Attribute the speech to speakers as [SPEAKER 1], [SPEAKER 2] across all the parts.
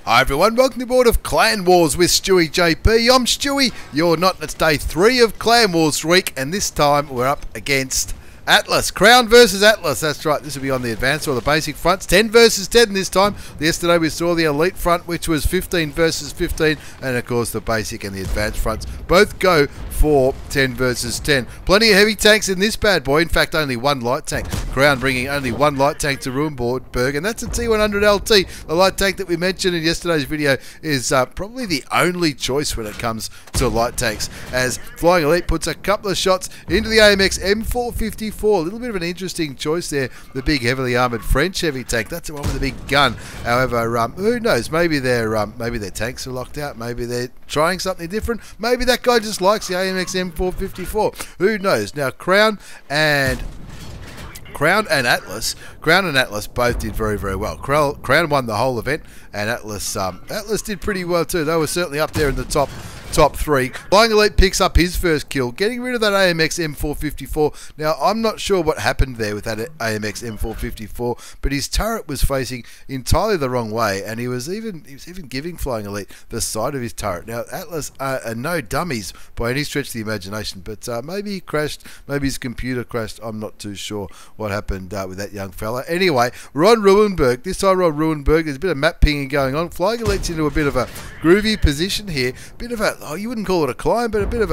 [SPEAKER 1] Hi everyone, welcome to board of Clan Wars with stewiejp. I'm Stewie, you're not. It's day 3 of Clan Wars week, and this time we're up against ATLUS. Crown versus ATLUS, that's right. This will be on the advanced or the basic fronts. 10 versus 10 this time. Yesterday we saw the elite front, which was 15 versus 15, and of course the basic and the advanced fronts both go for 10 versus 10. Plenty of heavy tanks in this bad boy. In fact, only one light tank. Crown bringing only one light tank to Ruinberg, and that's a T100 LT. The light tank that we mentioned in yesterday's video is probably the only choice when it comes to light tanks, as Flying Elite puts a couple of shots into the AMX M454. A little bit of an interesting choice there, the big heavily armoured French heavy tank. That's the one with the big gun. However, who knows? Maybe their tanks are locked out. Maybe they're trying something different. Maybe that guy just likes the AMX M454. Who knows? Now, Crown and ATLUS both did very, very well. Crown won the whole event, and ATLUS did pretty well too. They were certainly up there in the top 3. Flying Elite picks up his first kill, getting rid of that AMX M454. Now, I'm not sure what happened there with that AMX M454, but his turret was facing entirely the wrong way, and he was even giving Flying Elite the side of his turret. Now, ATLUS are no dummies by any stretch of the imagination, but maybe he crashed, maybe his computer crashed. I'm not too sure what happened with that young fella. Anyway, we're on Ruinberg. This time we're on Ruinberg. There's a bit of map pinging going on. Flying Elite's into a bit of a groovy position here. Bit of a, you wouldn't call it a climb, but a bit of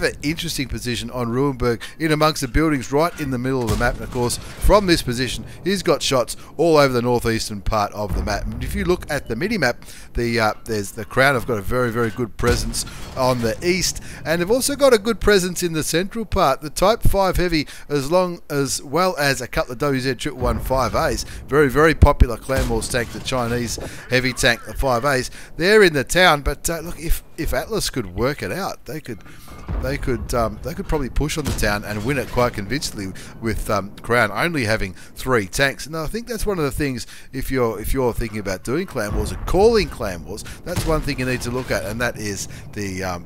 [SPEAKER 1] an interesting position on Ruinberg, in amongst the buildings right in the middle of the map. And of course, from this position, he's got shots all over the northeastern part of the map. And if you look at the mini-map, there's the Crown have got a very, very good presence on the east, and they've also got a good presence in the central part. The Type 5 Heavy, as well as a couple of WZ115As, very, very popular Clan Wars tank, the Chinese heavy tank, the 5As. They're in the town, but look, if ATLUS could work it out, they could probably push on the town and win it quite convincingly, with Crown only having 3 tanks. And I think that's one of the things, if you're thinking about doing Clan Wars and calling Clan Wars, that's one thing you need to look at, and that is the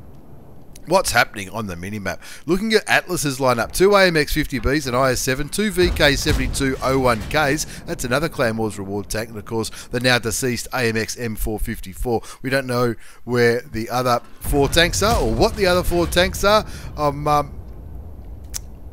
[SPEAKER 1] what's happening on the minimap. Looking at ATLUS's lineup: 2 AMX50Bs, an IS-7, 2 VK7201Ks, that's another Clan Wars reward tank, and of course the now deceased AMX M454. We don't know where the other 4 tanks are, or what the other 4 tanks are.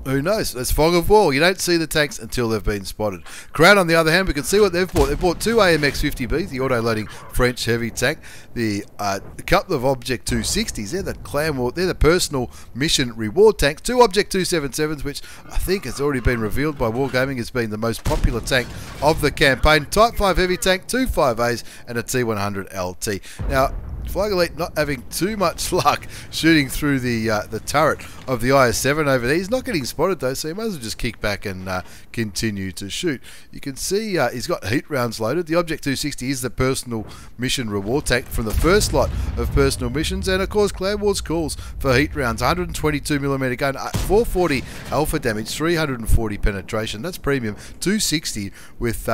[SPEAKER 1] Who knows? It's fog of war. You don't see the tanks until they've been spotted. Crown, on the other hand, we can see what they've bought. They've bought 2 AMX50Bs, the auto-loading French heavy tank, a couple of Object 260s. They're the Clan War, they're the personal mission reward tanks. 2 Object 277s, which I think has already been revealed by Wargaming as being the most popular tank of the campaign. Type 5 heavy tank, 2 5As, and a T100 LT. Now, Flying Elite not having too much luck shooting through the turret of the IS-7 over there. He's not getting spotted though, so he might as well just kick back and continue to shoot. You can see he's got heat rounds loaded. The Object 260 is the personal mission reward tank from the first lot of personal missions, and of course Clan Wars calls for heat rounds. 122mm gun, 440 alpha damage, 340 penetration. That's premium. 260 with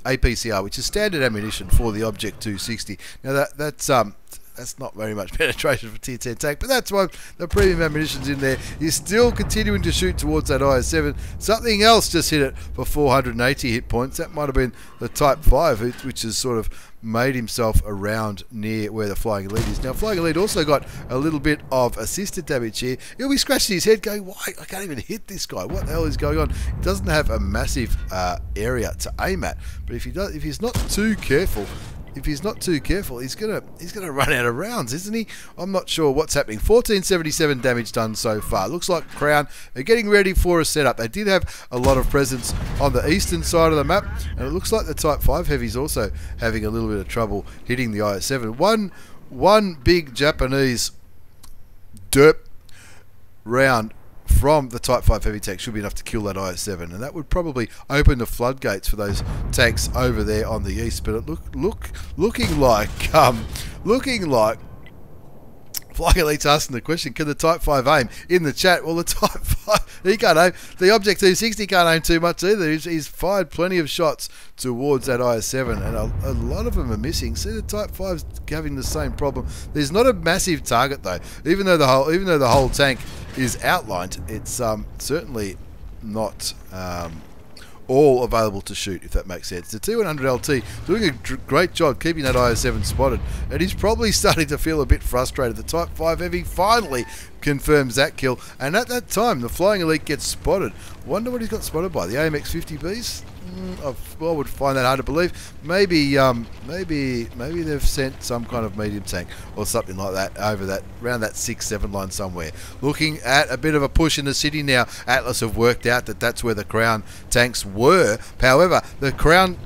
[SPEAKER 1] APCR, which is standard ammunition for the Object 260. Now that's not very much penetration for Tier 10 tank, but that's why the premium ammunition's in there. He's still continuing to shoot towards that IS-7. Something else just hit it for 480 hit points. That might have been the Type 5, which has sort of made himself around near where the Flying Elite is. Now, Flying Elite also got a little bit of assisted damage here. He'll be scratching his head going, why? I can't even hit this guy. What the hell is going on? He doesn't have a massive area to aim at, but if he's not too careful, he's gonna run out of rounds, isn't he? I'm not sure what's happening. 1477 damage done so far. Looks like Crown are getting ready for a setup. They did have a lot of presence on the eastern side of the map, and it looks like the Type 5 Heavy's also having a little bit of trouble hitting the IS-7. One big Japanese derp round from the Type 5 heavy tank should be enough to kill that IS-7, and that would probably open the floodgates for those tanks over there on the east. But it looking like Flying Elite's asking the question, can the Type 5 aim? In the chat, well, the Type 5, he can't aim. The Object 260 can't aim too much either. He's fired plenty of shots towards that IS-7, and a lot of them are missing. See, the Type 5's having the same problem. There's not a massive target though. Even though the whole tank is outlined, it's certainly not all available to shoot, if that makes sense. The T100LT doing a great job keeping that IS-7 spotted, and he's probably starting to feel a bit frustrated. The Type 5 Heavy finally confirms that kill, and at that time the Flying Elite gets spotted. Wonder what he's got spotted by. The AMX 50Bs? I would find that hard to believe. Maybe they've sent some kind of medium tank or something like that over that, around that 6-7 line somewhere. Looking at a bit of a push in the city now. ATLUS have worked out that that's where the Crown tanks were. However, the Crown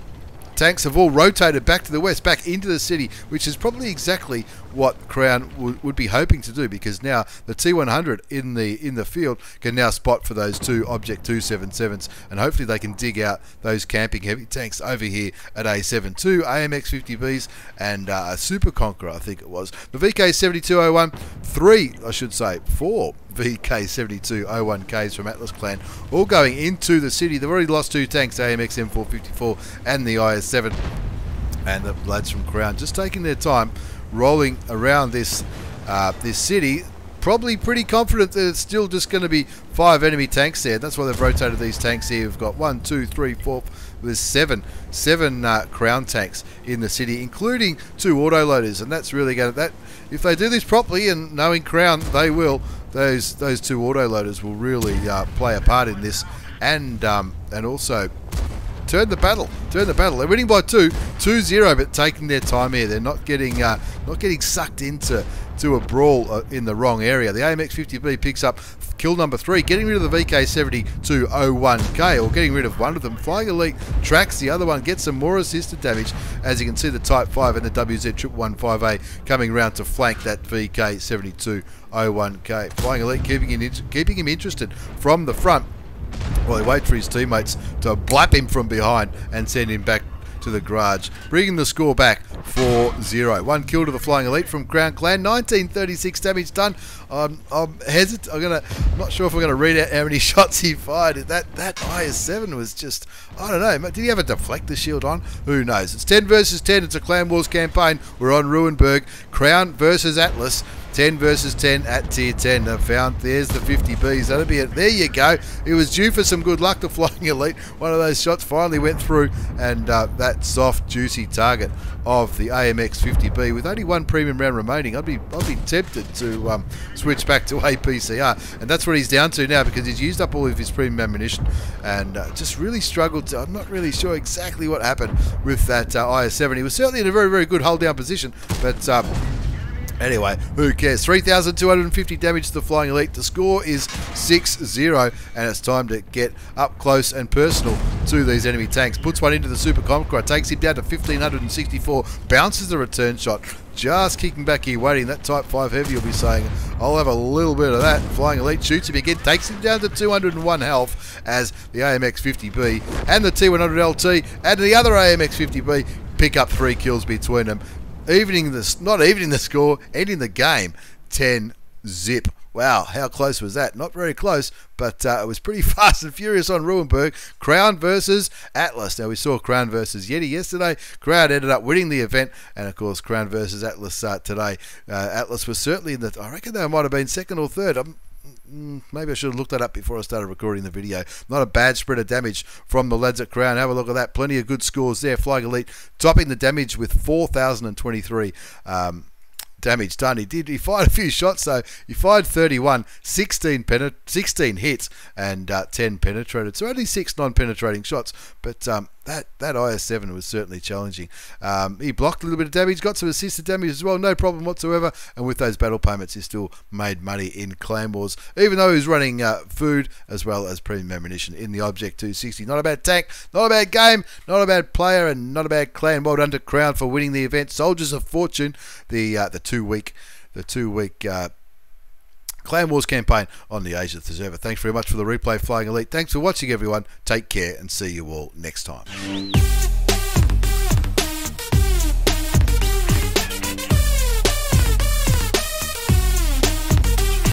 [SPEAKER 1] tanks have all rotated back to the west, back into the city, which is probably exactly what Crown would be hoping to do, because now the T100 in the field can now spot for those two Object 277s, and hopefully they can dig out those camping heavy tanks over here at A7. Two AMX 50Bs and a Super Conqueror, I think it was. The VK7201, four VK7201Ks from ATLUS clan, all going into the city. They've already lost two tanks, AMX M454 and the IS-7, and the lads from Crown just taking their time rolling around this city, probably pretty confident that it's still just going to be 5 enemy tanks there. That's why they've rotated these tanks here. We've got 1, 2, 3, 4, there's seven Crown tanks in the city, including 2 autoloaders, and that's really going to, that if they do this properly, and knowing Crown they will, those 2 autoloaders will really play a part in this, and also turn the battle. They're winning by 2-0, but taking their time here. They're not getting sucked into a brawl in the wrong area. The AMX 50B picks up kill number 3, getting rid of the VK7201K, or getting rid of one of them. Flying Elite tracks the other one, gets some more assisted damage, as you can see the Type 5 and the WZ115A coming round to flank that VK7201K. Flying Elite keeping him interested from the front, while he waits for his teammates to blap him from behind and send him back to the garage, bringing the score back 4-0. 1 kill to the Flying Elite from Crown Clan, 1936 damage done. I'm hesitant. I'm not sure if we're gonna read out how many shots he fired. That IS-7 was just, I don't know. Did he have a deflector shield on? Who knows? It's 10 versus 10. It's a Clan Wars campaign. We're on Ruinberg. Crown versus ATLUS. 10 versus 10 at tier 10. There's the 50Bs. That'll be it. There you go. It was due for some good luck to Flying Elite. One of those shots finally went through, and that soft, juicy target of the AMX 50B with only 1 premium round remaining. I'd be tempted to switch back to APCR, and that's what he's down to now, because he's used up all of his premium ammunition and just really struggled to. I'm not really sure exactly what happened with that IS-7. He was certainly in a very, very good hold down position, but anyway, who cares? 3,250 damage to the Flying Elite. The score is 6-0, and it's time to get up close and personal to these enemy tanks. Puts one into the Super Conqueror, takes him down to 1,564, bounces the return shot. Just kicking back here, waiting. That Type 5 Heavy will be saying, I'll have a little bit of that. Flying Elite shoots him again, takes him down to 201 health, as the AMX 50B and the T100LT and the other AMX 50B pick up 3 kills between them. Not evening the score, ending the game 10-0. Wow, how close was that? Not very close, but it was pretty fast and furious on Ruinberg. Crown versus ATLUS. Now, we saw Crown versus Yeti yesterday. Crown ended up winning the event, and of course, Crown versus ATLUS today. ATLUS was certainly in the, I reckon they might have been 2nd or 3rd. Maybe I should have looked that up before I started recording the video. Not a bad spread of damage from the lads at Crown. Have a look at that. Plenty of good scores there. Flying Elite topping the damage with 4,023 damage done. He fired a few shots, so he fired 31, 16 hits, and 10 penetrated. So only 6 non-penetrating shots, but that IS-7 was certainly challenging. He blocked a little bit of damage, got some assisted damage as well, no problem whatsoever, and with those battle payments he still made money in Clan Wars, even though he was running food as well as premium ammunition in the Object 260. Not a bad tank, not a bad game, not a bad player, and not a bad clan. Well done to Crown for winning the event. Soldiers of Fortune, the 2-week Clan Wars campaign on the Asia server. Thanks very much for the replay, Flying Elite. Thanks for watching, everyone. Take care, and see you all next time.